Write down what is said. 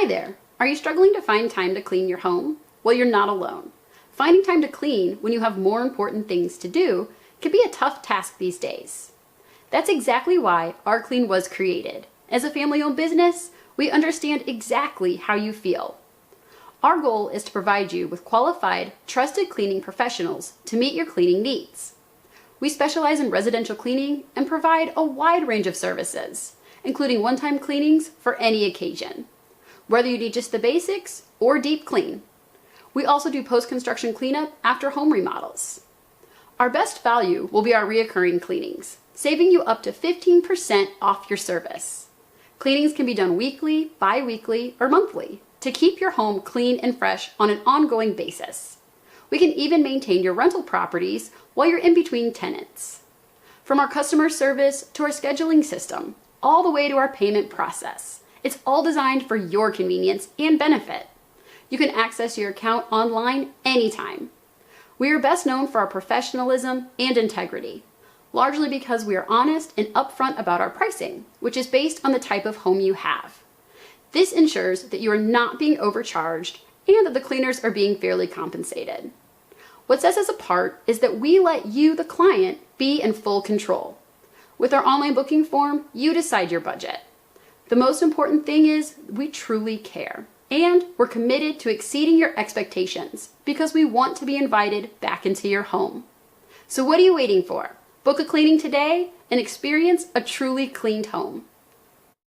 Hi there! Are you struggling to find time to clean your home? Well, you're not alone. Finding time to clean when you have more important things to do can be a tough task these days. That's exactly why RKleen was created. As a family-owned business, we understand exactly how you feel. Our goal is to provide you with qualified, trusted cleaning professionals to meet your cleaning needs. We specialize in residential cleaning and provide a wide range of services, including one-time cleanings for any occasion, whether you need just the basics or deep clean. We also do post-construction cleanup after home remodels. Our best value will be our reoccurring cleanings, saving you up to 15% off your service. Cleanings can be done weekly, bi-weekly, or monthly to keep your home clean and fresh on an ongoing basis. We can even maintain your rental properties while you're in between tenants. From our customer service to our scheduling system, all the way to our payment process, it's all designed for your convenience and benefit. You can access your account online anytime. We are best known for our professionalism and integrity, largely because we are honest and upfront about our pricing, which is based on the type of home you have. This ensures that you are not being overcharged and that the cleaners are being fairly compensated. What sets us apart is that we let you, the client, be in full control. With our online booking form, you decide your budget. The most important thing is we truly care, and we're committed to exceeding your expectations because we want to be invited back into your home. So what are you waiting for? Book a cleaning today and experience a truly cleaned home.